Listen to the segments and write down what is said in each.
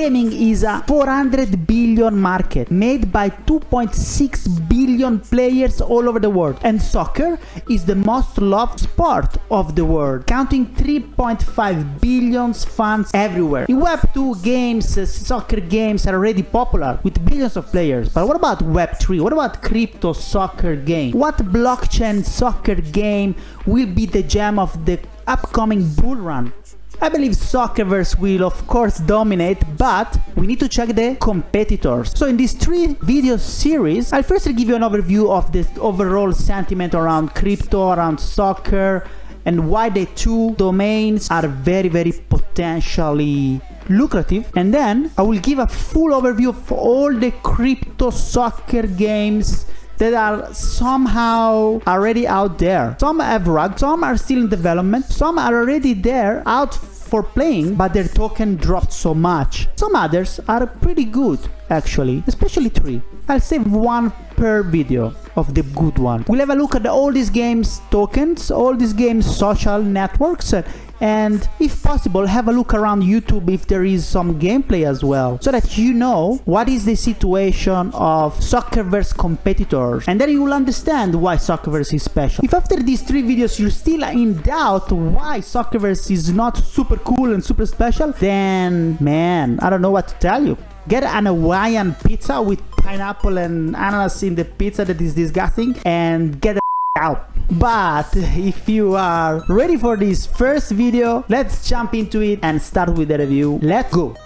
Gaming is a 400 billion market made by 2.6 billion players all over the world, and soccer is the most loved sport of the world, counting 3.5 billion fans everywhere. In Web 2 games, soccer games are already popular with billions of players. But what about Web 3? What about crypto soccer game? What blockchain soccer game will be the gem of the upcoming bull run? I believe Soccerverse will of course dominate, but we need to check the competitors. So in this 3 video series, I'll first give you an overview of the overall sentiment around crypto, around soccer, and why the 2 domains are very potentially lucrative. And then I will give a full overview of all the crypto soccer games that are somehow already out there. Some have rugged, some are still in development, some are already there out for playing, but their token dropped so much. Some others are pretty good actually, especially 3. I'll save 1 per video of the good one. We'll have a look at all these games tokens, all these games social networks, and if possible have a look around YouTube if there is some gameplay as well, so that you know what is the situation of Soccerverse competitors, and then you will understand why Soccerverse is special. If after these 3 videos you're still in doubt why Soccerverse is not super cool and super special, then man, I don't know what to tell you. Get an Hawaiian pizza with pineapple and ananas in the pizza that is disgusting and get out. But if you are ready for this first video, let's jump into it and start with the review. Let's go.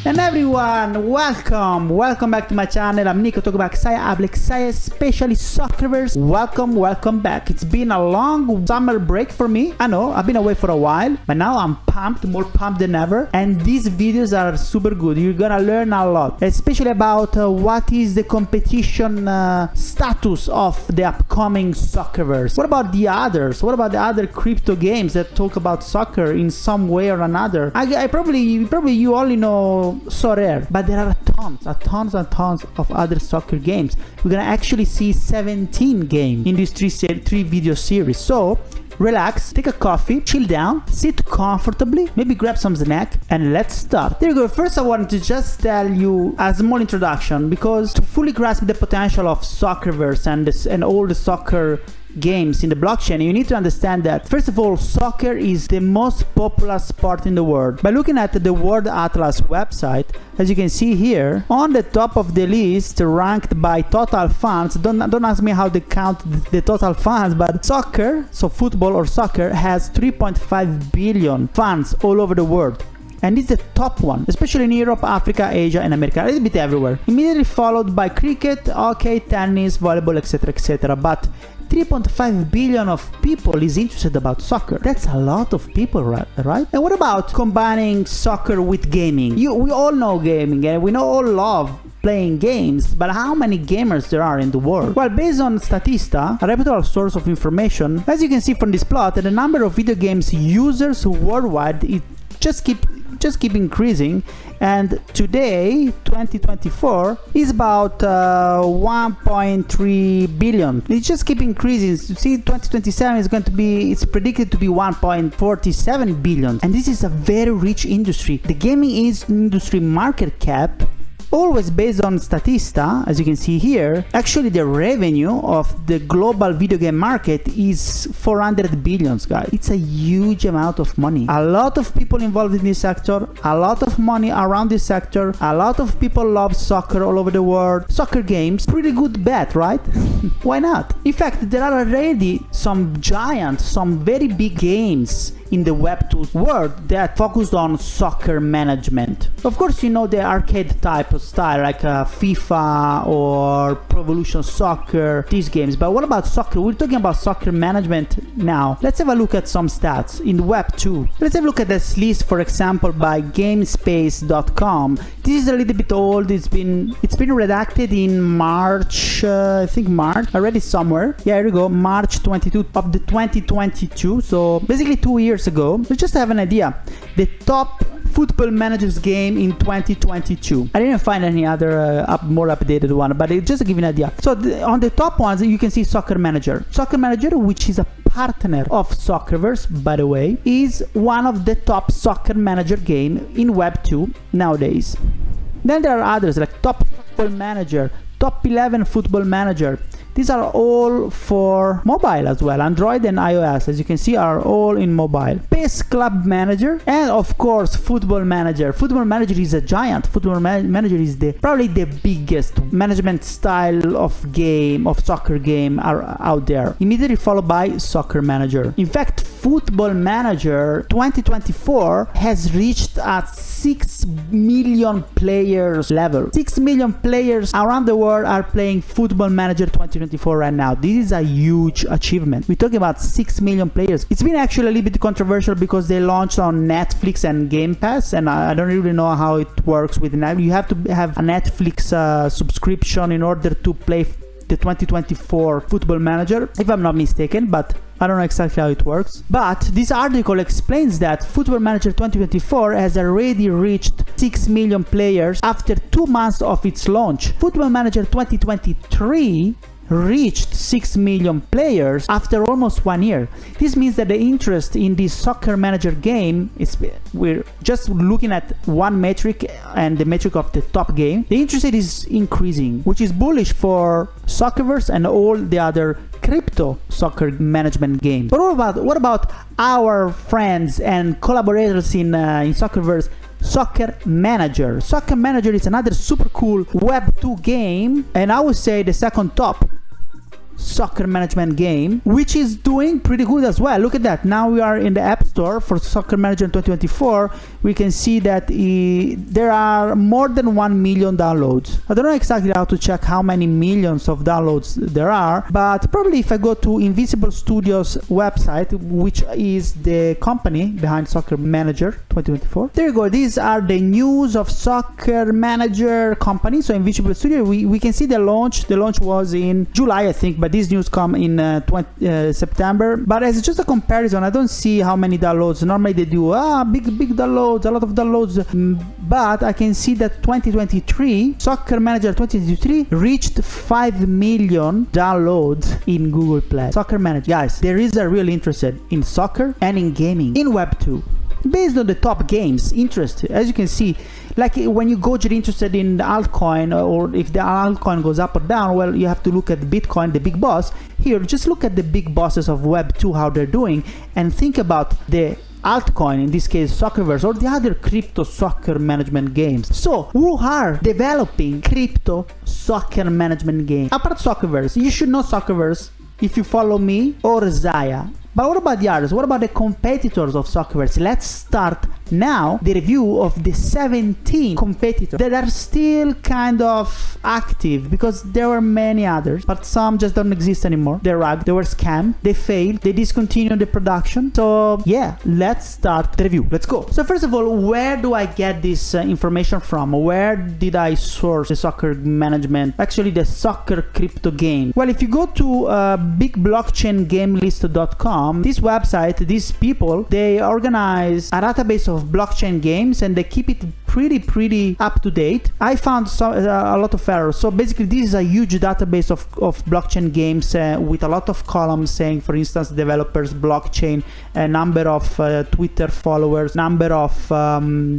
And everyone, welcome back to my channel. I'm Nico, talking about Xaya, Xaya, especially Soccerverse. Welcome back. It's been a long summer break for me. I know, I've been away for a while, but now I'm pumped, more pumped than ever. And these videos are super good. You're gonna learn a lot, especially about what is the competition status of the upcoming Soccerverse. What about the others? What about the other crypto games that talk about soccer in some way or another? I probably you only know Sorare, but there are tons of other soccer games. We're gonna actually see 17 games in this 3 video series. So relax, take a coffee, chill down, sit comfortably, maybe grab some snack, and let's start. There you go. First I wanted to just tell you a small introduction, because to fully grasp the potential of Soccerverse and all the soccer games in the blockchain, you need to understand that first of all, soccer is the most popular sport in the world. By looking at the World Atlas website, as you can see here, on the top of the list, ranked by total fans, don't ask me how they count the total fans, but soccer, so football or soccer, has 3.5 billion fans all over the world. And it's the top one, especially in Europe, Africa, Asia, and America, a little bit everywhere. Immediately followed by cricket, hockey, tennis, volleyball, etc. But 3.5 billion of people is interested about soccer. That's a lot of people, right? And what about combining soccer with gaming? We all know gaming, and we all love playing games, but how many gamers there are in the world? Well, based on Statista, a reputable source of information, as you can see from this plot, the number of video games users worldwide, it just keep increasing, and today 2024 is about 1.3 billion. It just keep increasing. You see, 2027 is going to be, it's predicted to be 1.47 billion, and this is a very rich industry. The gaming industry market cap, always based on Statista, as you can see here, actually the revenue of the global video game market is 400 billions, guys. It's a huge amount of money. A lot of people involved in this sector, a lot of money around this sector, a lot of people love soccer all over the world. Soccer games, pretty good bet, right? Why not? In fact, there are already some giant, some very big games in the Web2 world that focused on soccer management. Of course, you know the arcade type of style, like FIFA or Pro Evolution Soccer, these games. But what about soccer? We're talking about soccer management now. Let's have a look at some stats in Web2. Let's have a look at this list, for example, by gamespace.com. This is a little bit old. It's been redacted in March, I think March, I read it somewhere. Yeah, here we go, March 22 of the 2022. So basically 2 years ago. Let's just have an idea. The top football managers game in 2022. I didn't find any other more updated one, but just to give you an idea. So on the top ones, you can see Soccer Manager. Soccer Manager, which is a partner of Soccerverse, by the way, is one of the top soccer manager game in Web 2 nowadays. Then there are others like Top Football Manager, Top 11 Football Manager. These are all for mobile as well. Android and iOS, as you can see, are all in mobile. PES Club Manager, and of course Football Manager. Football Manager is a giant. Football Manager is probably the biggest management style of soccer game out there. Immediately followed by Soccer Manager. In fact, Football Manager 2024 has reached a 6 million players level. 6 million players around the world are playing Football Manager 2024 right now. This is a huge achievement. We're talking about 6 million players. It's been actually a little bit controversial because they launched on Netflix and Game Pass, and I don't really know how it works with it. You have to have a Netflix subscription in order to play the 2024 Football Manager, if I'm not mistaken, but I don't know exactly how it works. But this article explains that Football Manager 2024 has already reached 6 million players after 2 months of its launch. Football Manager 2023 reached 6 million players after almost 1 year. This means that the interest in this soccer manager game is, we're just looking at one metric and the metric of the top game. The interest is increasing, which is bullish for Soccerverse and all the other crypto soccer management games. But what about our friends and collaborators in Soccerverse? Soccer Manager. Soccer Manager is another super cool Web 2 game, and I would say the second top soccer management game, which is doing pretty good as well. Look at that. Now we are in the App Store for Soccer Manager 2024. We can see that there are more than 1 million downloads. I don't know exactly how to check how many millions of downloads there are, but probably if I go to Invisible Studios website, which is the company behind Soccer Manager 2024, there you go. These are the news of Soccer Manager company. So Invisible Studio, we can see the launch. The launch was in July, I think, but these news come in September. But as just a comparison, I don't see how many downloads. Normally they do big downloads, a lot of downloads, but I can see that 2023 Soccer Manager 2023 reached 5 million downloads in Google Play. Soccer Manager, guys, there is a real interest in soccer and in gaming in Web 2 based on the top games interest. As you can see, like when you go get interested in the altcoin, or if the altcoin goes up or down, well, you have to look at Bitcoin, the big boss. Here, just look at the big bosses of Web 2, how they're doing, and think about the altcoin, in this case Soccerverse, or the other crypto soccer management games. So who are developing crypto soccer management games? Apart Soccerverse, you should know Soccerverse if you follow me, or Xaya. But what about the others? What about the competitors of Soccerverse? Let's start now the review of the 17 competitors that are still kind of active, because there were many others, but some just don't exist anymore. They're rugged, they were scammed, they failed, they discontinued the production. So yeah, let's start the review. Let's go. So first of all, where do I get this information from? Where did I source the soccer management, actually the soccer crypto game? Well, if you go to bigblockchaingamelist.com, this website, these people, they organize a database of blockchain games and they keep it pretty up to date. I found a lot of errors. So basically this is a huge database of blockchain games with a lot of columns saying, for instance, developers, blockchain, number of Twitter followers, number of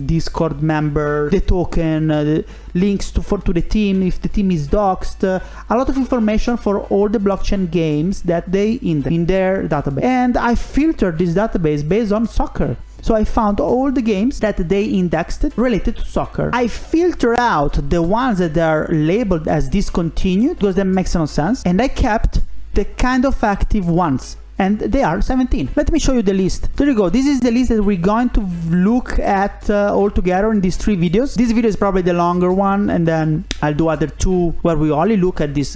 Discord members, the token, the links to the team, if the team is doxed, a lot of information for all the blockchain games that they index in their database. And I filtered this database based on soccer. So I found all the games that they indexed related to soccer. I filter out the ones that are labeled as discontinued, because that makes no sense, and I kept the kind of active ones. And they are 17. Let me show you the list. There you go. This is the list that we're going to look at all together in these 3 videos. This video is probably the longer one, and then I'll do other 2 where we only look at these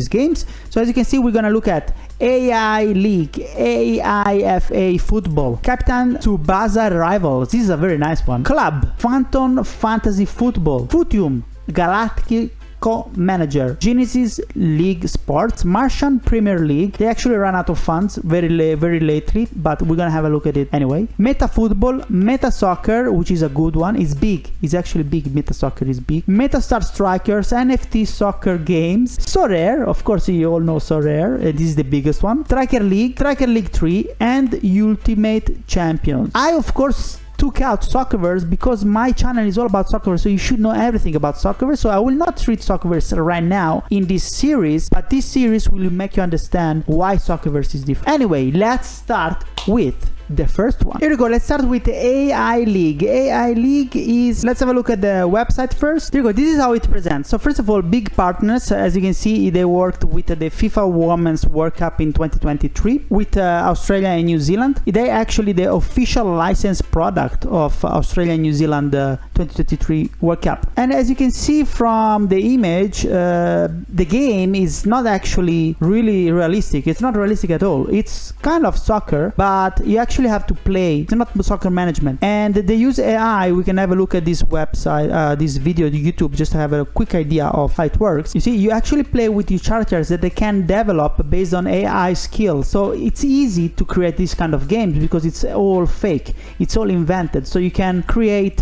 games. So as you can see, we're gonna look at AI League, AIFA Football, Captain Tsubasa Rivals. This is a very nice one. Club, Fanton Fantasy Football, Footium, Galactic Soccermanager, Genesis League Sports, Martian Premier League. They actually ran out of funds very lately, but we're gonna have a look at it anyway. Meta Football, Meta Soccer, which is a good one. It's big. It's actually big. Meta Soccer is big. Meta Star Strikers, NFT Soccer Games, Sorare, of course you all know Sorare. This is the biggest one. Striker League 3, and Ultimate Champions. I of course took out Soccerverse because my channel is all about Soccerverse, so you should know everything about Soccerverse. So I will not treat Soccerverse right now in this series, but this series will make you understand why Soccerverse is different. Anyway, let's start with the first one. Here we go. Let's start with the AI League. AI League is, let's have a look at the website first. Here we go. This is how it presents. So first of all, big partners. As you can see, they worked with the FIFA Women's World Cup in 2023 with Australia and New Zealand. They actually the official licensed product of Australia and New Zealand 2023 World Cup. And as you can see from the image, the game is not actually really realistic. It's not realistic at all. It's kind of soccer, but you actually have to play. It's not soccer management, and they use AI. We can have a look at this website, this video, YouTube, just to have a quick idea of how it works. You see, you actually play with your characters that they can develop based on AI skills. So it's easy to create this kind of games because it's all fake. It's all invented. So you can create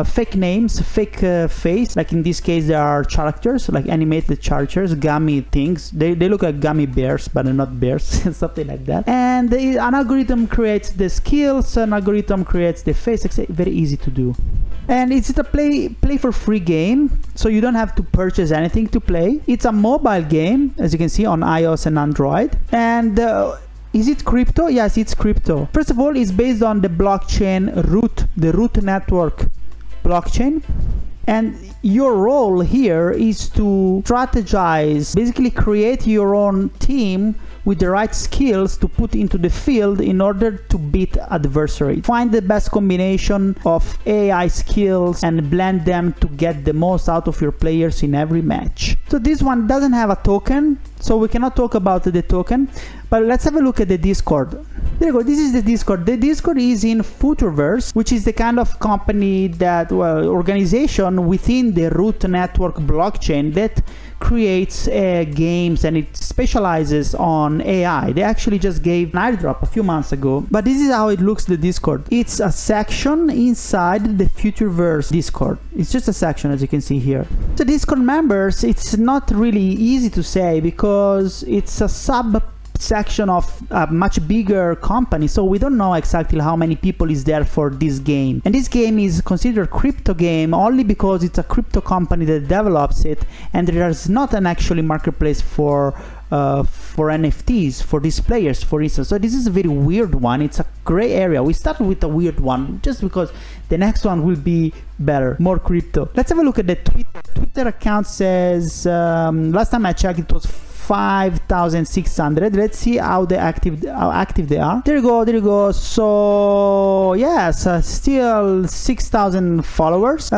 fake names, fake face. Like in this case, there are characters, like animated characters, gummy things. They look like gummy bears, but they're not bears, something like that. And an algorithm creates the skills, an algorithm creates the face. It's very easy to do, and it's a play for free game, so you don't have to purchase anything to play. It's a mobile game, as you can see, on iOS and Android. And is it crypto? Yes, it's crypto. First of all, it's based on the blockchain Root, the Root network blockchain. And your role here is to strategize, basically create your own team with the right skills to put into the field in order to beat adversary. Find the best combination of AI skills and blend them to get the most out of your players in every match. So this one doesn't have a token, so we cannot talk about the token, but let's have a look at the Discord. There you go, this is the Discord. The Discord is in Soccerverse, which is the kind of company that, well, organization within the Root network blockchain that creates games, and it specializes on AI. They actually just gave an airdrop a few months ago, but this is how it looks, the Discord. It's a section inside the Soccerverse Discord. It's just a section, as you can see here. The Discord members, it's not really easy to say because it's a section of a much bigger company, so we don't know exactly how many people is there for this game. And this game is considered crypto game only because it's a crypto company that develops it, and there's not an actually marketplace for NFTs for these players, for instance. So this is a very weird one. It's a gray area. We started with a weird one just because the next one will be better, more crypto. Let's have a look at the Twitter account. Says last time I checked it was 5,600. Let's see how active they are. There you go. So yes, still 6,000 followers.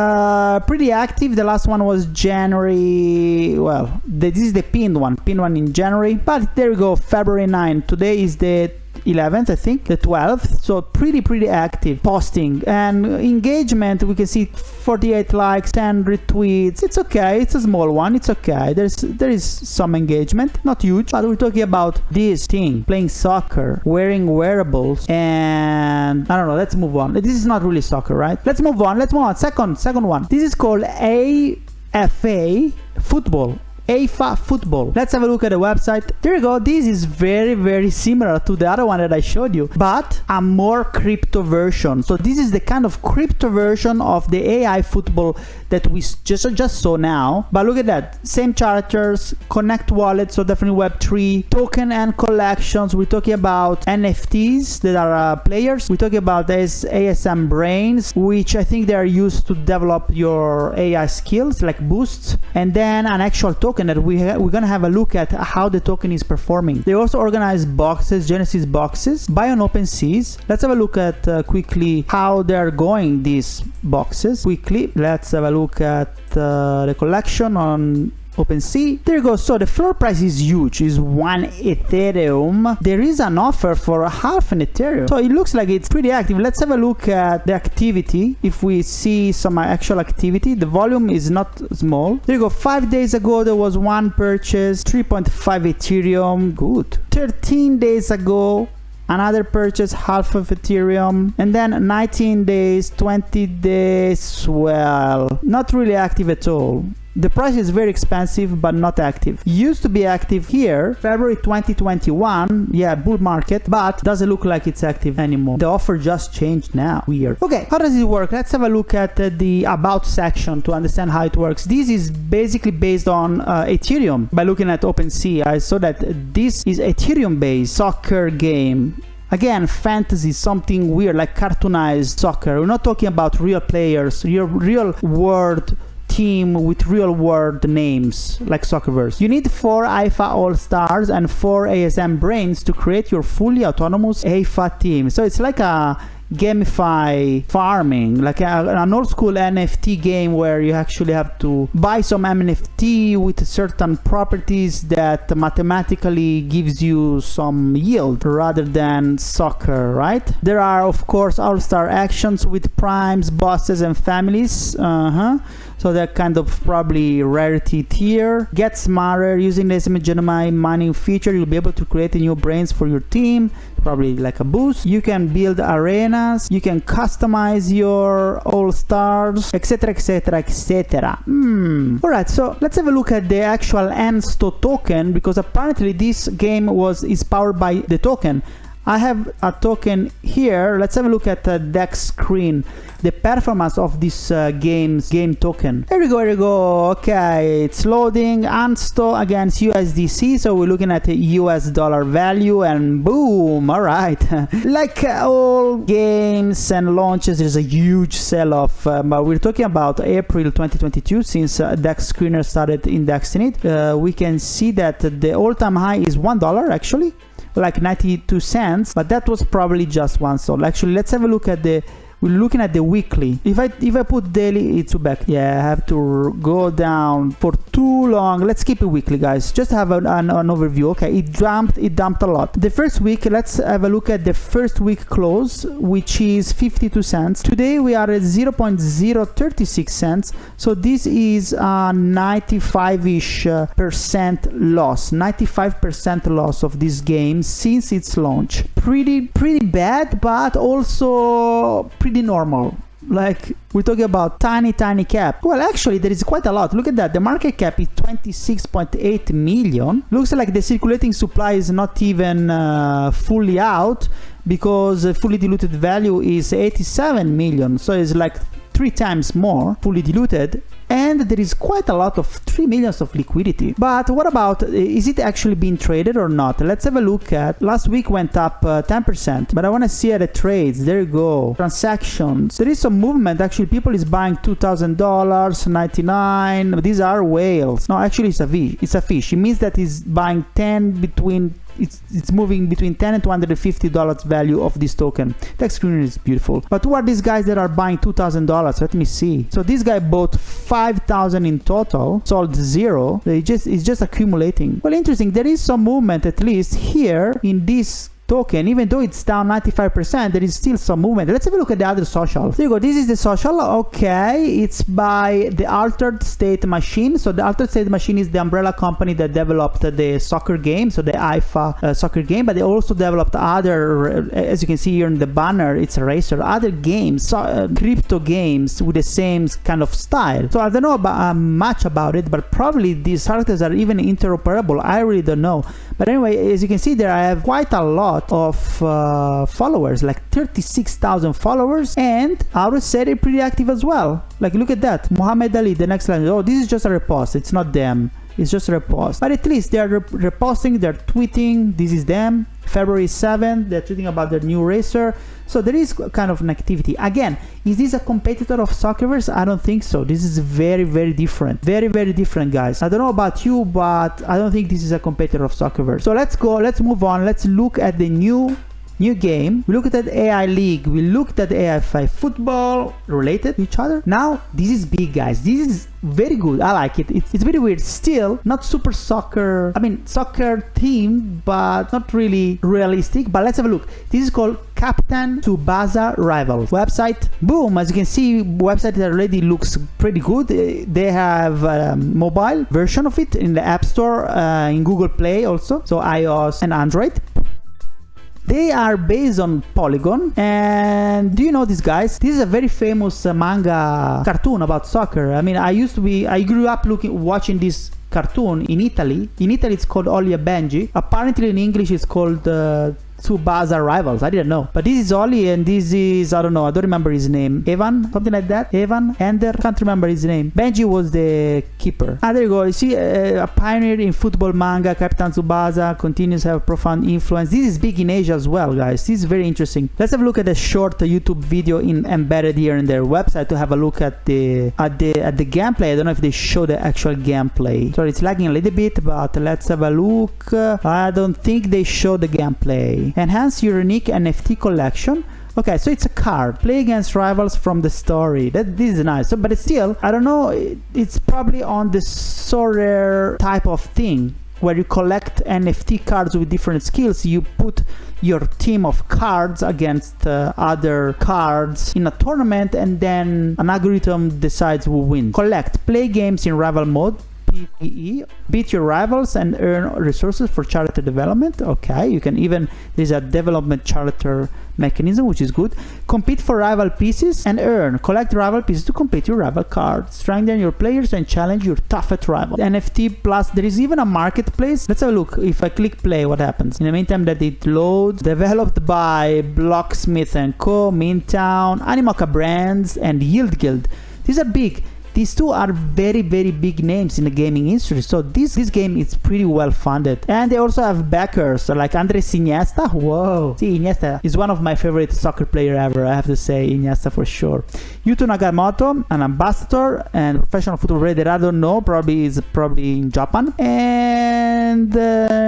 Pretty active. The last one was January. Well, this is the pinned one in January. But there you go, February 9. Today is the 11th, I think, the 12th. So pretty active posting and engagement. We can see 48 likes, 10 retweets. It's okay. It's a small one. It's okay. There is some engagement, not huge, but we're talking about this thing, playing soccer, wearing wearables, and I don't know. Let's move on. This is not really soccer, right? Let's move on. Second one. This is called AIFA Football. AIFA Football. Let's have a look at the website. There you go. This is very similar to the other one that I showed you, but a more crypto version. So this is the kind of crypto version of the AI Football that we just saw now. But look at that. Same characters, connect wallet, so definitely Web3, token and collections. We're talking about NFTs that are players. We're talking about this ASM brains, which I think they are used to develop your AI skills, like boosts, and then an actual token that we're gonna have a look at how the token is performing. They also organize boxes, Genesis boxes, buy on OpenSeas. Let's have a look at quickly how they're going, these boxes quickly. Let's have a look at the collection on OpenSea. There you go. So the floor price is huge, is 1 Ethereum. There is an offer for half an Ethereum. So it looks like it's pretty active. Let's have a look at the activity. If we see some actual activity, the volume is not small. There you go. 5 days ago, there was one purchase, 3.5 Ethereum. Good. 13 days ago, another purchase, half of Ethereum, and then 19 days, 20 days, well, not really active at all. The price is very expensive, but not active. Used to be active here, February 2021, yeah, bull market, but doesn't look like it's active anymore. The offer just changed now. Weird. Okay, how does it work? Let's have a look at the About section to understand how it works. This is basically based on Ethereum. By looking at OpenSea, I saw that this is Ethereum-based soccer game. Again, fantasy, something weird, like cartoonized soccer. We're not talking about real players, real world team with real world names like Soccerverse. You need 4 AIFA All-Stars and 4 ASM brains to create your fully autonomous AIFA team. So it's like a gamify farming, like an old school NFT game where you actually have to buy some NFT with certain properties that mathematically gives you some yield rather than soccer, right? There are of course all-star actions with primes, bosses and families. So that kind of probably rarity tier. Get smarter. Using the SMGMI mining feature, you'll be able to create new brains for your team, probably like a boost. You can build arenas, you can customize your all-stars, etc, etc, etc. Alright, so let's have a look at the actual Ensto token, because apparently this game is powered by the token. I have a token here. Let's have a look at the DEX screen, the performance of this game token. Here we go. Okay, it's loading. Ensto against USDC, so we're looking at a US dollar value, and boom. All right. Like all games and launches, there's a huge sell-off, but we're talking about April 2022, since DEX screener started indexing it. We can see that the all-time high is $1 actually, like 92 cents, but that was probably just one sol. Actually, let's have a look at we're looking at the weekly. If I put daily, it's back. Yeah, I have to go down for too long. Let's keep it weekly, guys. Just have an overview. Okay, it dumped a lot. The first week, let's have a look at the first week close, which is 52 cents. Today we are at 0.036 cents. So this is a 95-ish percent loss. 95% loss of this game since its launch. Pretty bad, but also pretty normal. Like, we're talking about tiny cap. Well, actually there is quite a lot. Look at that. The market cap is 26.8 million. Looks like the circulating supply is not even fully out, because the fully diluted value is 87 million. So it's like 3 times more fully diluted, and there is quite a lot of 3 million of liquidity. But what about, is it actually being traded or not? Let's have a look at, last week went up 10%, but I want to see at the trades. There you go. Transactions. There is some movement. Actually, people is buying $2,000, 99. These are whales. No, actually it's a fish. It's a fish. It means that it's buying 10 between, it's moving between $10 and $250 value of this token. Text screen is beautiful. But who are these guys that are buying $2,000? Let me see. So this guy bought 5,000 in total, sold 0. It's just accumulating. Well, interesting. There is some movement, at least here in this token. Even though it's down 95%, there is still some movement. Let's have a look at the other social. There you go. This is the social. Okay, it's by the Altered State Machine. So the Altered State Machine is the umbrella company that developed the soccer game, so the AIFA soccer game, but they also developed other, as you can see here in the banner, it's a racer, other games, crypto games with the same kind of style. So I don't know about, much about it, but probably these characters are even interoperable. I really don't know. But anyway, as you can see there, I have quite a lot of followers, like 36,000 followers, and I would say they're pretty active as well. Like, look at that. Muhammad Ali, the next line. Oh, this is just a repost. It's not them. It's just a repost. But at least they're reposting, they're tweeting. This is them. February 7th, they're tweeting about their new racer. So there is kind of an activity. Again, is this a competitor of Soccerverse? I don't think so. This is very different. Very different, guys. I don't know about you, but I don't think this is a competitor of Soccerverse. So let's move on. Let's look at the new new game. We looked at AI League, we looked at AIFA Football, related to each other. Now this is big, guys. This is very good. I like it. It's very weird. Still not super soccer, I mean soccer themed, but not really realistic. But let's have a look. This is called Captain Tsubasa Rivals website. Boom, as you can see, website that already looks pretty good. They have a mobile version of it in the App Store, in Google Play also, so iOS and Android. They are based on Polygon, and do you know these guys? This is a very famous manga cartoon about soccer. I mean, I grew up watching this cartoon in Italy. In Italy it's called Oli e Benji. Apparently in English it's called Tsubasa Rivals. I didn't know. But this is Oli, and this is, I don't know, I don't remember his name. Evan? Something like that? Evan? Ender? Can't remember his name. Benji was the keeper. Ah, there you go. You see, a pioneer in football manga, Captain Tsubasa, continues to have profound influence. This is big in Asia as well, guys. This is very interesting. Let's have a look at a short YouTube video embedded here in their website to have a look at the gameplay. I don't know if they show the actual gameplay. Sorry, it's lagging a little bit, but let's have a look. I don't think they show the gameplay. Enhance your unique NFT collection. Okay, so it's a card. Play against rivals from the story. This is nice. So, but it's still, I don't know, it's probably on the Sorare type of thing, where you collect NFT cards with different skills. You put your team of cards against other cards in a tournament, and then an algorithm decides who wins. Collect. Play games in rival mode. PvE, beat your rivals and earn resources for character development. Okay, you can even, there's a development character mechanism, which is good. Compete for rival pieces and earn. Collect rival pieces to complete your rival cards. Strengthen your players and challenge your toughest rival. NFT plus, there is even a marketplace. Let's have a look. If I click play, what happens? In the meantime that it loads, developed by Blocksmith & Co., Mintown, Animoca Brands, and Yield Guild. These are big. These two are very, very big names in the gaming industry. So this game is pretty well funded. And they also have backers like Andres Iniesta. Whoa. See, Iniesta is one of my favorite soccer player ever. I have to say Iniesta for sure. Yuto Nagamoto, an ambassador and professional football player that I don't know. Probably in Japan. And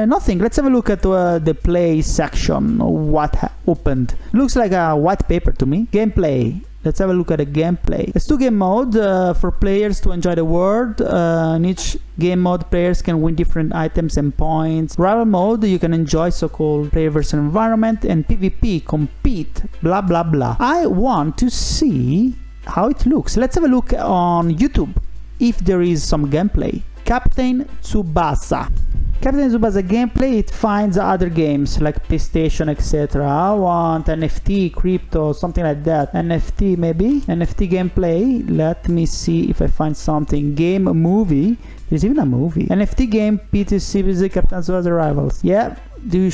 nothing. Let's have a look at the play section. What opened. Looks like a white paper to me. Gameplay. Let's have a look at the gameplay. There's two game modes for players to enjoy the world. In each game mode, players can win different items and points. Rival mode, you can enjoy so-called player versus environment, and PvP, compete, blah blah blah. I want to see how it looks. Let's have a look on YouTube if there is some gameplay. Captain Tsubasa. Captain Tsubasa gameplay, it finds other games like PlayStation, etc. I want NFT, crypto, something like that. NFT maybe? NFT gameplay. Let me see if I find something. Game, movie. There's even a movie. NFT game, PTC, Captain Tsubasa Rivals. Yeah.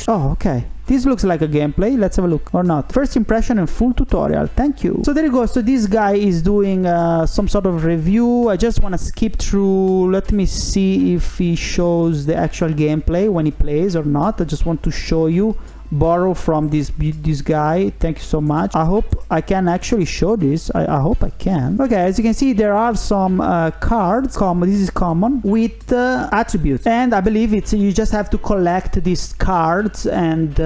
Oh, okay. This looks like a gameplay. Let's have a look. Or not. First impression and full tutorial. Thank you. So there you go. So this guy is doing some sort of review. I just want to skip through. Let me see if he shows the actual gameplay when he plays or not. I just want to show you. Borrow from this guy. Thank you so much. I hope I can actually show this. I hope I can. Okay, as you can see, there are some cards. This is common with attributes, and I believe you just have to collect these cards and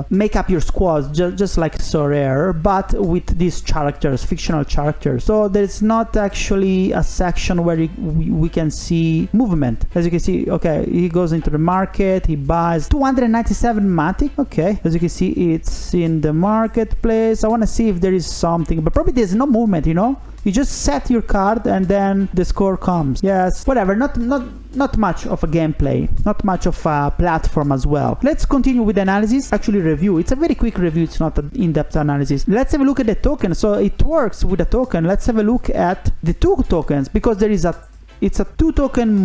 make up your squads, just like Sorare, but with these characters, fictional characters. So there's not actually a section where we can see movement. As you can see, okay, he goes into the market, he buys 297 Matic. Okay, as you can see, it's in the marketplace. I want to see if there is something, but probably there's no movement, you know. You just set your card and then the score comes. Yes, whatever. Not much of a gameplay, not much of a platform as well. Let's continue with the analysis. Actually, review. It's a very quick review. It's not an in-depth analysis. Let's have a look at the token. So it works with a token. Let's have a look at the two tokens, because it's a two token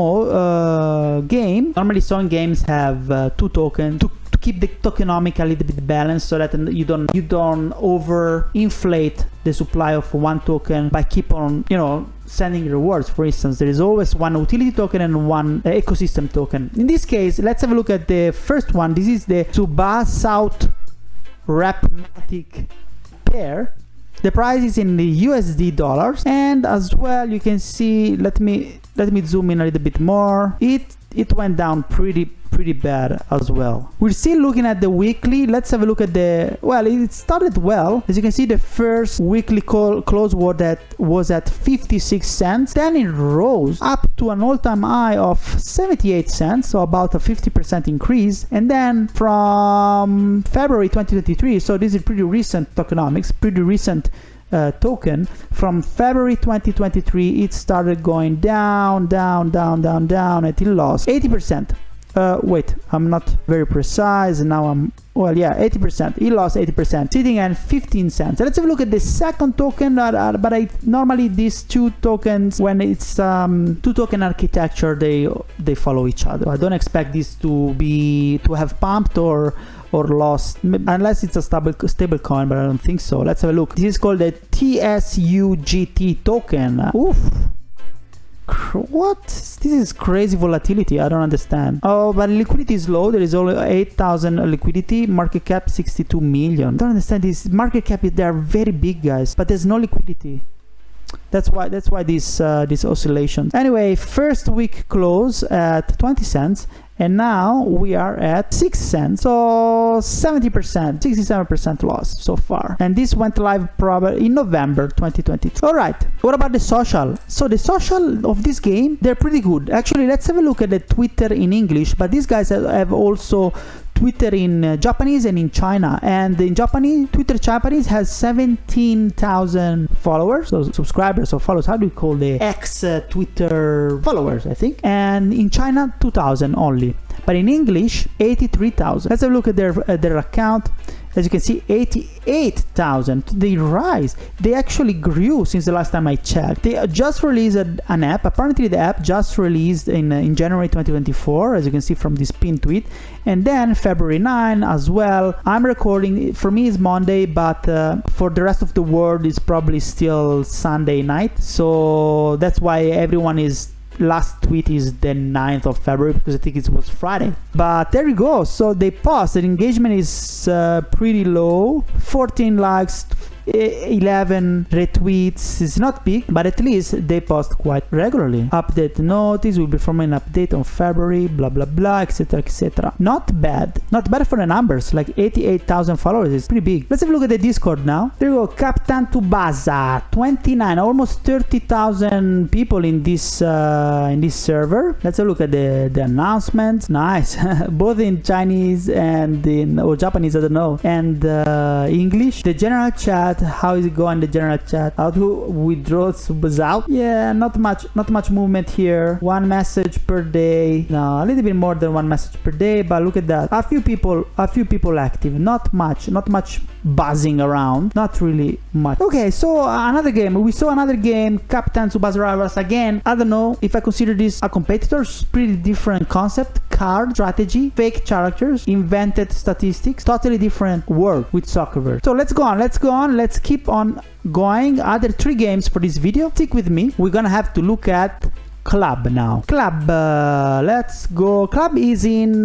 game. Normally some games have two tokens to keep the tokenomics a little bit balanced, so that you don't over inflate the supply of one token by keep on, you know, sending rewards. For instance, there is always one utility token and one ecosystem token. In this case, let's have a look at the first one. This is the Tsubasa Rapmatic pair. The price is in the USD dollars, and as well you can see, let me zoom in a little bit more. it went down pretty bad as well. We're still looking at the weekly. Let's have a look at the, well, it started well. As you can see, the first weekly close was at 56 cents. Then it rose up to an all-time high of 78 cents, so about a 50% increase. And then from February 2023, so this is pretty recent tokenomics, pretty recent token. From February 2023, it started going down until it lost 80%. Wait, I'm not very precise. Now I'm, well, yeah, 80%. He lost 80%, sitting at 15 cents. Let's have a look at the second token. But normally these two tokens, when it's two token architecture, they follow each other. I don't expect this to have pumped or lost, unless it's a stable coin, but I don't think so. Let's have a look. This is called the TSUGT token. Oof. What? This is crazy volatility. I don't understand. Oh, but liquidity is low. There is only 8,000 liquidity. Market cap 62 million. I don't understand this. Market cap, they are very big, guys, but there's no liquidity. That's why these oscillations. Anyway, first week close at 20 cents. And now we are at 6 cents, so 70%, 67% loss so far. And this went live probably in November 2022. All right, what about the social? So the social of this game, they're pretty good. Actually, let's have a look at the Twitter in English, but these guys have also Twitter in Japanese and in China. And in Japanese, Twitter Japanese has 17,000 followers, so subscribers or followers. How do you call the Twitter followers, I think? And in China, 2,000 only. But in English, 83,000. Let's have a look at their account. As you can see, 88,000. They rise. They actually grew since the last time I checked. They just released an app. Apparently, the app just released in January 2024, as you can see from this pinned tweet. And then February 9 as well. I'm recording, for me it's Monday, but for the rest of the world it's probably still Sunday night. So that's why everyone is, last tweet is the 9th of February, because I think it was Friday. But there you go. So they posted, engagement is pretty low, 14 likes, 11 retweets. It's not big, but at least they post quite regularly. Update notice will be from an update on February, blah blah blah, etc etc. Not bad for the numbers. Like 88,000 followers is pretty big. Let's have a look at the Discord now. There you go. Captain Tsubasa, 29, almost 30,000 people in this server. Let's have a look at the announcements. Nice. Both in Chinese and or Japanese, I don't know, and English. The general chat, how is it going? The general chat, how to withdraw Tsubasa out? Yeah, not much movement here. One message per day. No, a little bit more than one message per day, but look at that. A few people active. Not much buzzing around. Not really much. Okay, so another game. We saw another game, Captain Tsubasa Rivals again. I don't know if I consider this a competitor. Pretty different concept. Card strategy, fake characters, invented statistics, totally different world with Soccerverse. So let's go on, let's keep on going. Other 3 games for this video. Stick with me. We're gonna have to look at Club now. Club, let's go. Club is in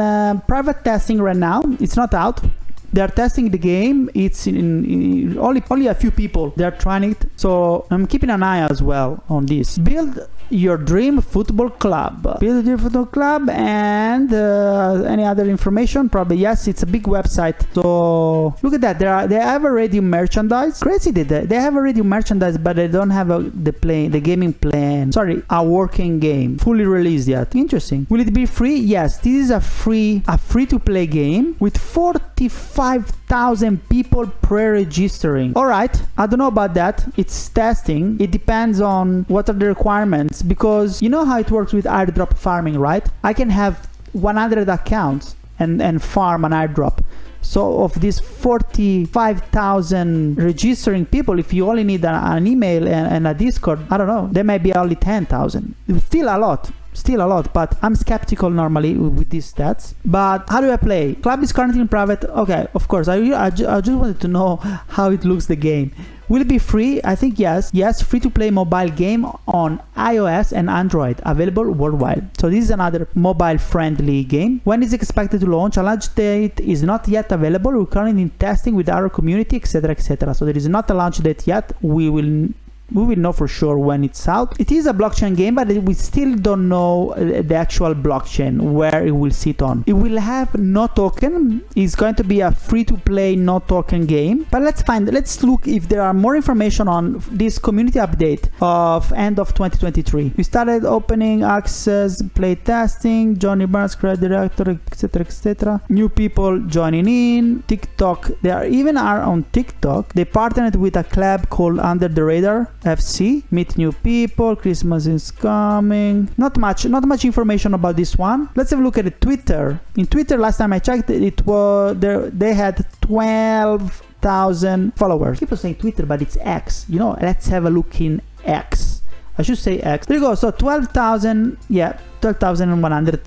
private testing right now. It's not out. They are testing the game. It's in only a few people. They are trying it. So I'm keeping an eye as well on this. Build your dream football club. Build your football club, and any other information? Probably yes. It's a big website. So look at that. They have already merchandise. Crazy that they have already merchandise, but they don't have the gaming plan. Sorry, a working game fully released yet. Interesting. Will it be free? Yes. This is a free to play game with 45,000 people pre-registering. All right. I don't know about that. It's testing. It depends on what are the requirements, because you know how it works with airdrop farming, right? I can have 100 accounts and farm an airdrop. So of these 45,000 registering people, if you only need an email and a Discord, I don't know, there may be only 10,000. Still a lot, but I'm skeptical normally with these stats. But how do I play? Club is currently in private. Okay, of course. I just wanted to know how it looks, the game. Will it be free? I think yes. Yes, free to play mobile game on iOS and Android, available worldwide. So this is another mobile friendly game. When is it expected to launch? A launch date is not yet available. We're currently in testing with our community, etc etc. So there is not a launch date yet. We will We will know for sure when it's out. It is a blockchain game, but we still don't know the actual blockchain, where it will sit on. It will have no token. It's going to be a free-to-play, no token game. But let's look if there are more information on this community update of end of 2023. We started opening access, play testing, Johnny Barnes, creative director, etc, etc. New people joining in. TikTok, they are on TikTok. They partnered with a club called Under the Radar FC. Meet new people. Christmas is coming. Not much information about this one. Let's have a look at Twitter. In Twitter, last time I checked, it was they had 12,000 followers. People saying Twitter, but it's X. You know, let's have a look in X. I should say X. There you go. So 12,000. Yeah. 12,100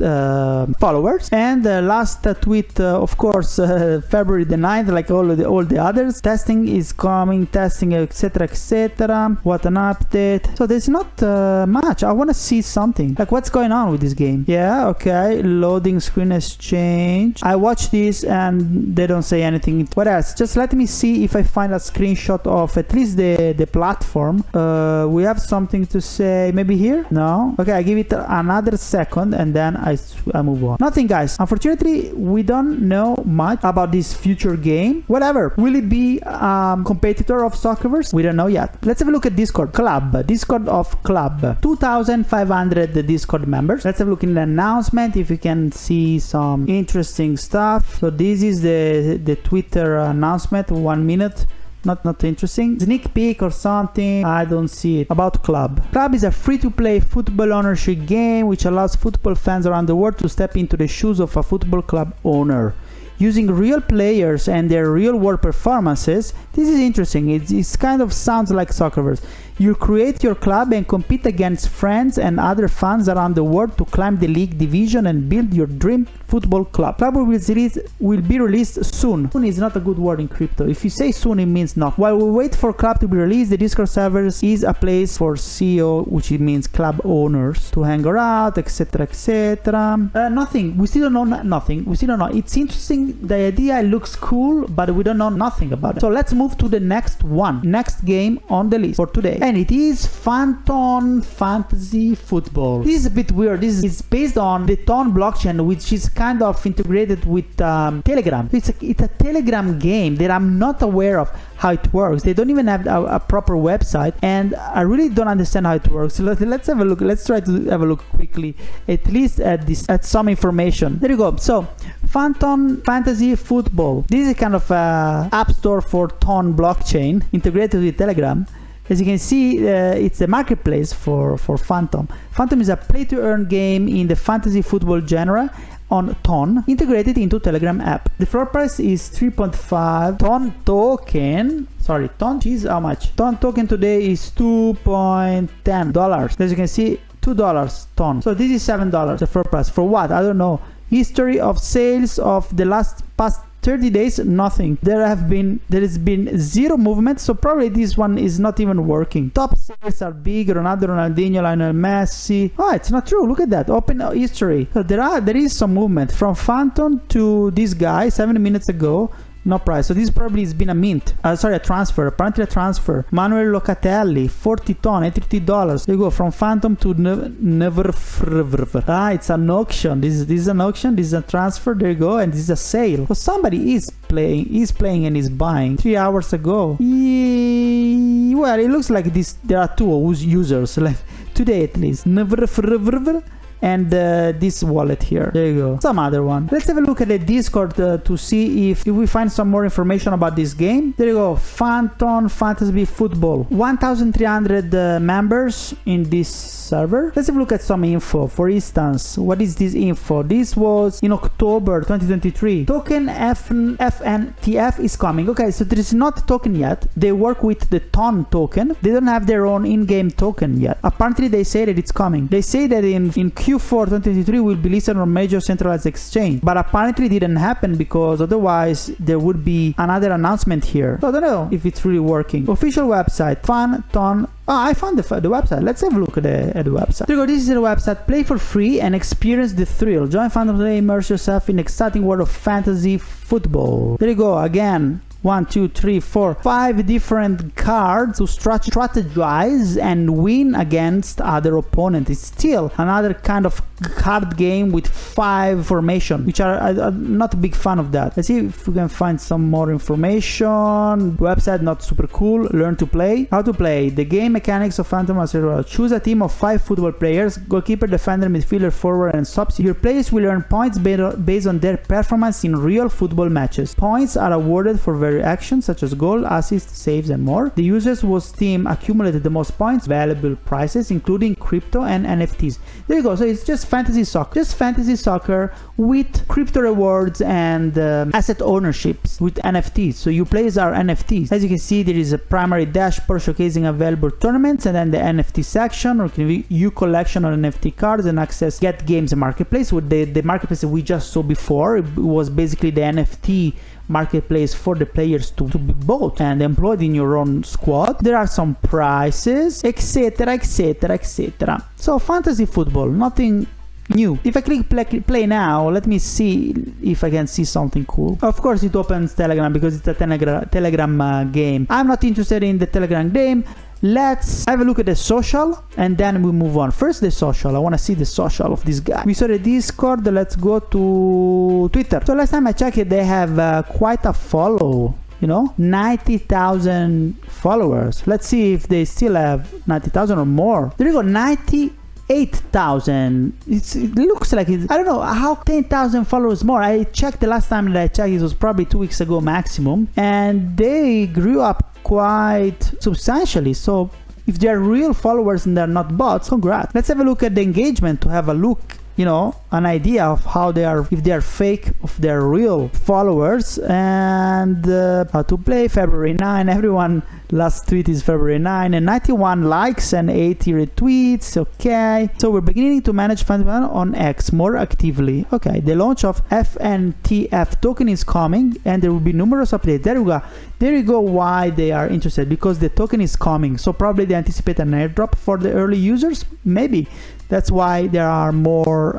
followers, and the last tweet, of course, February the 9th, like all the others. Testing is coming, testing, etc, etc. What an update. So there's not much. I want to see something, like what's going on with this game. Yeah, okay, loading screen has changed. I watched this and they don't say anything. What else? Just let me see if I find a screenshot of at least the platform. We have something to say, maybe here. No, okay, I give it another second and then I move on. Nothing, guys. Unfortunately, we don't know much about this future game. Whatever. Will it be competitor of Soccerverse? We don't know yet. Let's have a look at Discord. Discord of Club. 2,500 Discord members. Let's have a look in the announcement if you can see some interesting stuff. So this is the Twitter announcement. 1 minute. Not interesting. Sneak peek or something. I don't see it. About Club. Club is a free-to-play football ownership game which allows football fans around the world to step into the shoes of a football club owner. Using real players and their real-world performances, this is interesting. It kind of sounds like Soccerverse. You create your club and compete against friends and other fans around the world to climb the league division and build your dream football club. Club will be released soon. Soon is not a good word in crypto. If you say soon, it means not. While we wait for Club to be released, the Discord servers is a place for CEO, which means club owners, to hang out, etc, etc. Nothing. We still don't know nothing. We still don't know. It's interesting. The idea looks cool, but we don't know nothing about it. So let's move to the next one. Next game on the list for today. And it is Fanton Fantasy Football. This is a bit weird. This is based on the Ton blockchain, which is kind of integrated with Telegram. It's a Telegram game that I'm not aware of how it works. They don't even have a proper website, and I really don't understand how it works. So let's have a look. Let's try to have a look quickly, at least at some information. There you go. So Fanton Fantasy Football. This is a kind of app store for Ton blockchain integrated with Telegram. As you can see, it's a marketplace for Fantom. Fantom is a play-to-earn game in the fantasy football genre on Ton, integrated into Telegram app. The floor price is 3.5 Ton token. Sorry, Ton is how much? Ton token today is $2.10. As you can see, $2 Ton. So this is $7, the floor price. For what? I don't know. History of sales of the past 30 days, nothing. There has been zero movement, so probably this one is not even working. Top sales are big: Ronaldo, Ronaldinho, Lionel Messi. Oh, it's not true. Look at that. Open history. So there is some movement from Fanton to this guy 7 minutes ago. No price. So this probably has been a mint. A transfer. Apparently a transfer. Manuel Locatelli, 40 ton, $80. There you go. From Phantom to never. It's an auction. This is an auction. This is a transfer. There you go. And this is a sale. So somebody is playing and is buying 3 hours ago. Well, it looks like there are two users, like today at least. And this wallet here. There you go. Some other one. Let's have a look at the Discord to see if we find some more information about this game. There you go. Fanton Fantasy Football. 1,300 members in this server. Let's have a look at some info. For instance, what is this info? This was in October 2023. Token FNTF is coming. Okay, so there is not a token yet. They work with the Ton token. They don't have their own in-game token yet. Apparently, they say that it's coming. They say that in Q4 2023 will be listed on major centralized exchange, but apparently it didn't happen because otherwise there would be another announcement here. So I don't know if it's really working. Official website, Fanton. Oh, I found the website. Let's have a look at the website. There you go. This is the website. Play for free and experience the thrill. Join Fantom today. Immerse yourself in the exciting world of fantasy football. There you go. Again, 1, 2, 3, 4, 5 different cards to strategize and win against other opponents. It's still another kind of card game with 5 formation, which I'm not a big fan of that. Let's see if we can find some more information. Website not super cool. Learn to play. How to play. The game mechanics of Fanton. Choose a team of 5 football players: goalkeeper, defender, midfielder, forward, and subs. Your players will earn points based on their performance in real football matches. Points are awarded for various actions such as goal, assists, saves, and more. The users whose team accumulated the most points, valuable prizes, including crypto and NFTs. There you go. So it's just fantasy soccer. Just fantasy soccer with crypto rewards and asset ownerships with NFTs. So your players are NFTs. As you can see, there is a primary dashboard showcasing available tournaments, and then the NFT section, or you collection on NFT cards, and access Get Games Marketplace. With the marketplace that we just saw before, it was basically the NFT marketplace for the players to be bought and employed in your own squad. There are some prices, etc, etc, etc. So fantasy football, nothing new. If I click play now, let me see if I can see something cool. Of course it opens Telegram because it's a Telegram game. I'm not interested in the Telegram game. Let's have a look at the social and then we move on. First the social. I want to see the social of this guy. We saw the Discord. Let's go to Twitter. So last time I checked it, they have quite a follow, you know, 90,000 followers. Let's see if they still have 90,000 or more. There you go, 98,000. It looks like it's, I don't know how 10,000 followers more. I checked the last time that I checked, it was probably 2 weeks ago maximum, and they grew up quite substantially. So if they're real followers and they're not bots, congrats. Let's have a look at the engagement to have a look, you know, an idea of how they are, if they are fake, if they're real followers. And how to play, February 9. Everyone last tweet is February 9, and 91 likes and 80 retweets. Okay, so we're beginning to manage Fanton on X more actively. Okay, the launch of FNTF token is coming and there will be numerous updates. There we go. There you go, why they are interested, because the token is coming. So probably they anticipate an airdrop for the early users. Maybe that's why there are more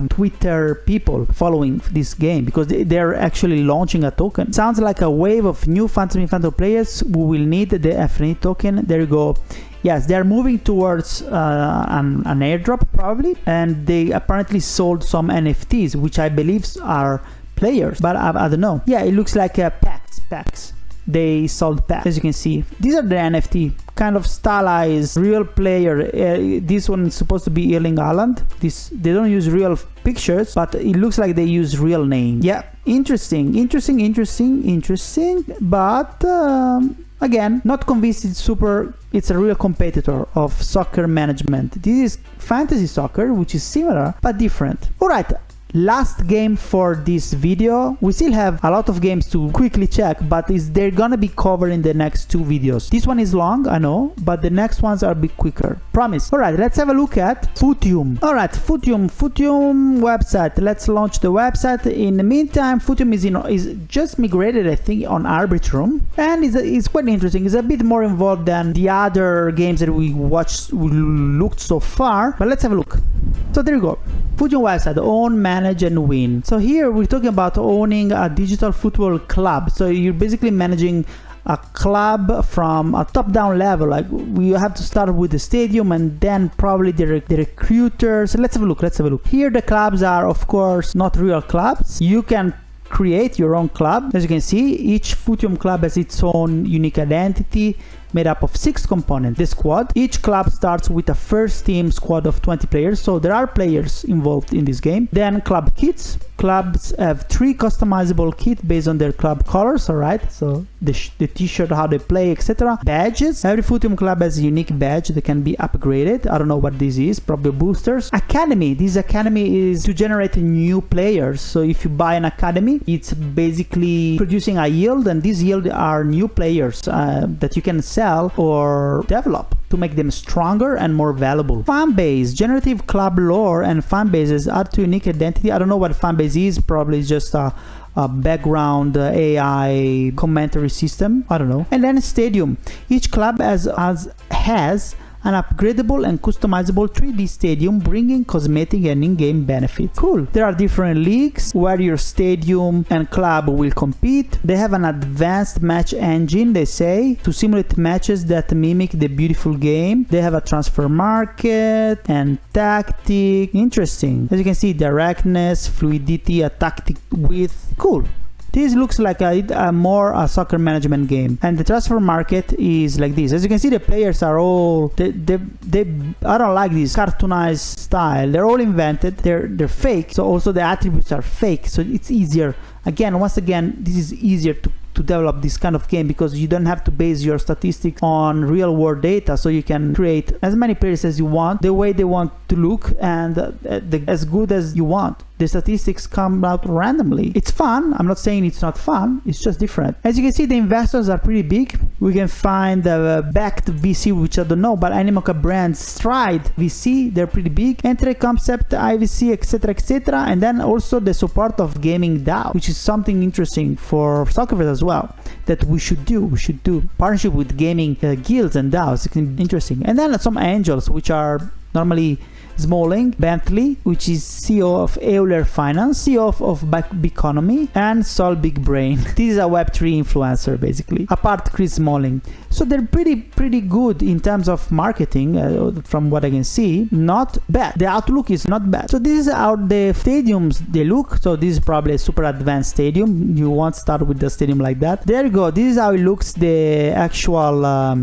Twitter people following this game, because they're actually launching a token. Sounds like a wave of new Fanton players who will need the FNT token. There you go. Yes, they're moving towards an airdrop probably, and they apparently sold some NFTs, which I believe are players, but I don't know. Yeah, it looks like packs. They sold packs. As you can see, these are the NFT, kind of stylized real player. This one is supposed to be Erling Haaland. They don't use real pictures, but it looks like they use real name. Yeah, interesting, but again, not convinced it's a real competitor of soccer management. This is fantasy soccer, which is similar but different. All right, last game for this video. We still have a lot of games to quickly check, but they're gonna be covered in the next 2 videos. This one is long, I know, but the next ones are a bit quicker, promise. All right, let's have a look at Footium. All right, Footium website. Let's launch the website. In the meantime, Footium is just migrated, I think, on Arbitrum, and it's quite interesting. It's a bit more involved than the other games that we looked so far, but let's have a look. So there you go. Footium website, own, manage, and win. So here we're talking about owning a digital football club. So you're basically managing a club from a top-down level. Like we have to start with the stadium and then probably the recruiters. So let's have a look. Here the clubs are, of course, not real clubs. You can create your own club. As you can see, each Footium club has its own unique identity, made up of 6 components. The squad. Each club starts with a first team squad of 20 players, so there are players involved in this game. Then club kits. Clubs have 3 customizable kits based on their club colors, alright, so the t-shirt, how they play, etc. Badges. Every Footium club has a unique badge that can be upgraded. I don't know what this is, probably boosters. Academy. This academy is to generate new players. So if you buy an academy, it's basically producing a yield, and these yield are new players that you can sell or develop to make them stronger and more valuable. Fan base. Generative club lore and fan bases add to unique identity. I don't know what fan base is, probably just a background AI commentary system, I don't know. And then stadium. Each club has an upgradable and customizable 3D stadium bringing cosmetic and in-game benefits. Cool. There are different leagues where your stadium and club will compete. They have an advanced match engine, they say, to simulate matches that mimic the beautiful game. They have a transfer market and tactic. Interesting. As you can see, directness, fluidity, a tactic width. Cool. This looks like a more soccer management game, and the transfer market is like this. As you can see, the players are all I don't like this cartoonized style. They're all invented. They're fake. So also the attributes are fake. So it's easier. Once again, this is easier to develop this kind of game because you don't have to base your statistics on real world data, so you can create as many players as you want, the way they want to look, and as good as you want. The statistics come out randomly. It's fun. I'm not saying it's not fun. It's just different. As you can see, the investors are pretty big. We can find the backed VC, which I don't know, but Animoca Brands, Stride VC, they're pretty big. Entry Concept, IVC, etc., etc. And then also the support of Gaming DAO, which is something interesting for Soccerverse as well, that we should do. We should do partnership with gaming guilds and DAOs. It's interesting. And then some angels, which are normally Smalling, Bentley, which is CEO of Euler Finance, CEO of Biconomy, and Sol Big Brain. This is a Web3 influencer, basically, apart Chris Smalling. So they're pretty good in terms of marketing, from what I can see. Not bad. The outlook is not bad. So this is how the stadiums they look. So this is probably a super advanced stadium. You won't start with the stadium like that. There you go. This is how it looks, the actual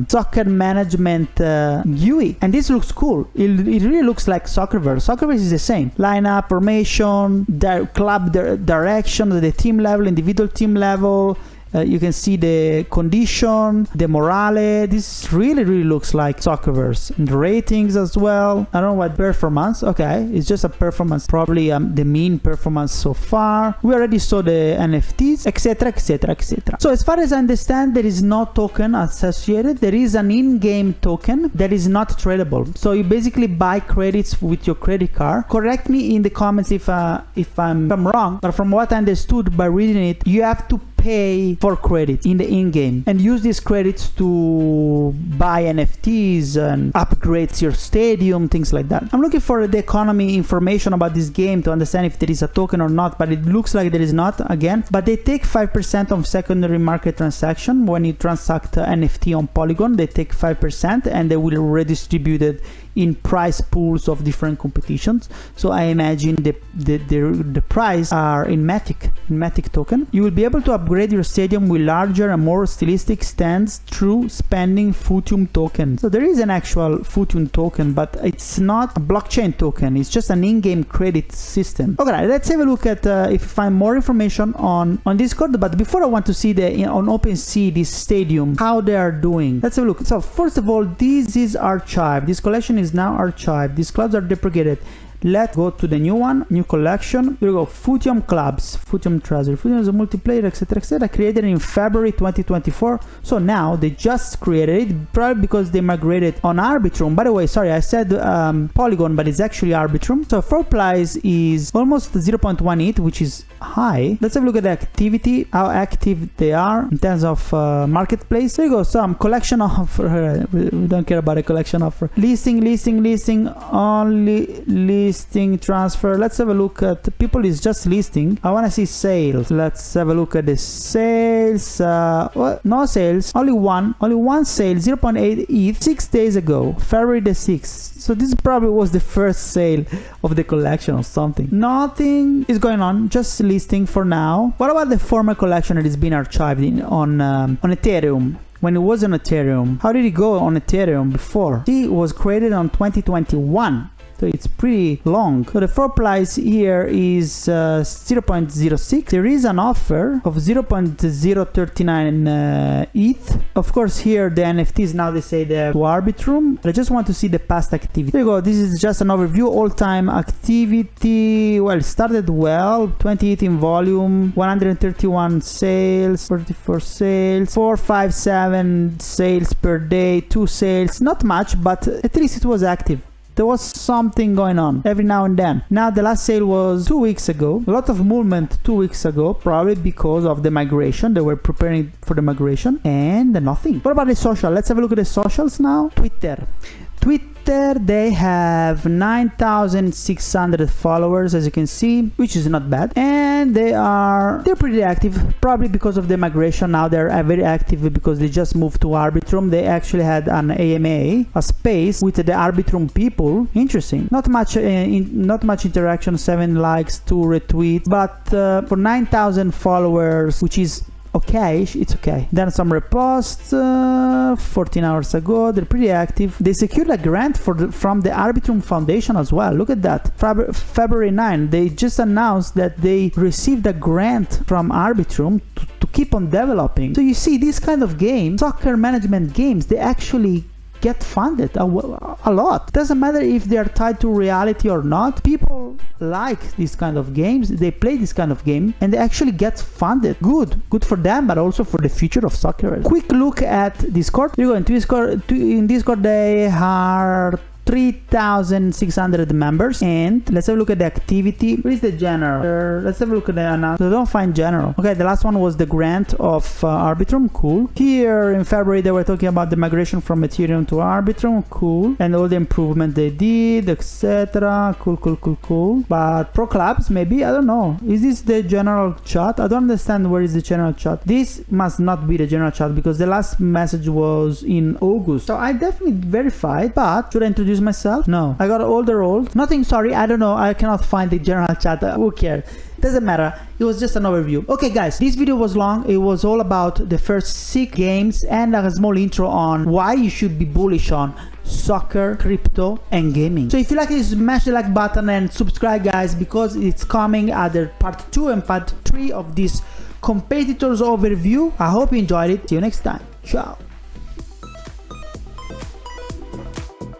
soccer management GUI. And this looks cool. It really looks like Soccerverse. Soccerverse is the same. Lineup, formation, club direction, the team level, individual team level. You can see the condition, the morale. This really looks like Soccerverse. And the ratings as well. I don't know what performance. Okay, it's just a performance. Probably the mean performance so far. We already saw the NFTs, etc., etc., etc. So as far as I understand, there is no token associated. There is an in-game token that is not tradable. So you basically buy credits with your credit card. Correct me in the comments if I'm wrong. But from what I understood by reading it, you have to pay for credits in the in-game and use these credits to buy NFTs and upgrades your stadium, things like that. I'm looking for the economy information about this game to understand if there is a token or not, but it looks like there is not, again. But they take 5% of secondary market transaction. When you transact NFT on Polygon, they take 5% and they will redistribute it in price pools of different competitions. So I imagine the price are in Matic token. You will be able to upgrade your stadium with larger and more stylistic stands through spending Footium token. So there is an actual Footium token, but it's not a blockchain token. It's just an in-game credit system. Okay, let's have a look at if you find more information on Discord. But before, I want to see on OpenSea this stadium, how they are doing. Let's have a look. So first of all, this is archived. This collection is now archived. These clubs are deprecated. Let's go to the new one, new collection. Here we go. Footium clubs, Footium Treasure. Footium is a multiplayer, etc., created in February 2024. So now they just created it, probably because they migrated on Arbitrum. By the way, sorry, I said Polygon, but it's actually Arbitrum. So floor price is almost 0.18, which is high. Let's have a look at the activity, how active they are in terms of marketplace. There you go. Some collection offer. We don't care about a collection offer. Listing, only listing, transfer. Let's have a look at people is just listing. I want to see sales. Let's have a look at the sales. No sales, only one sale, 0.8 ETH 6 days ago, February the 6th. So this probably was the first sale of the collection or something. Nothing is going on, just listing for now. What about the former collection that has been archived on Ethereum? When it was on Ethereum, how did it go on Ethereum before? It was created on 2021. So it's pretty long. So the floor price here is 0.06. There is an offer of 0.039 ETH. Of course, here the NFTs, now they say they're to Arbitrum. I just want to see the past activity. There you go. This is just an overview. All-time activity. Well, it started well. 28 in volume. 131 sales. 44 sales. 457 sales per day. 2 sales. Not much, but at least it was active. There was something going on every now and then. Now the last sale was 2 weeks ago. A lot of movement 2 weeks ago, probably because of the migration. They were preparing for the migration and nothing. What about the social? Let's have a look at the socials now. Twitter. Twitter, they have 9,600 followers, as you can see, which is not bad, and they're pretty active, probably because of the migration. Now they're very active because they just moved to Arbitrum. They actually had an AMA, a space with the Arbitrum people. Interesting. Not much interaction, 7 likes, 2 retweets, but for 9,000 followers, which is okay, it's okay. Then some reposts 14 hours ago. They're pretty active. They secured a grant from the Arbitrum Foundation as well. Look at that. February 9, they just announced that they received a grant from Arbitrum to keep on developing. So you see, these kind of games, soccer management games, they actually get funded a lot. Doesn't matter if they are tied to reality or not. People like these kind of games, they play this kind of game, and they actually get funded. Good for them, but also for the future of soccer. Quick look at Discord. You go into Discord. In Discord, they are 3,600 members, and let's have a look at the activity. Where is the general? Let's have a look at the announcement. I don't find general. Okay, the last one was the grant of Arbitrum. Cool. Here in February they were talking about the migration from Ethereum to Arbitrum. Cool. And all the improvement they did, etc. Cool. But pro clubs, maybe, I don't know. Is this the general chat? I don't understand where is the general chat. This must not be the general chat because the last message was in August. So I definitely verified, but should I introduce myself? No, I got old. Nothing, sorry, I don't know, I cannot find the general chat. Who cares? Doesn't matter, it was just an overview. Okay guys, this video was long. It was all about the first 6 games and a small intro on why you should be bullish on soccer, crypto, and gaming. So if you like this, smash the like button and subscribe guys, because it's coming either part 2 and part 3 of this competitors overview. I hope you enjoyed it. See you next time. Ciao.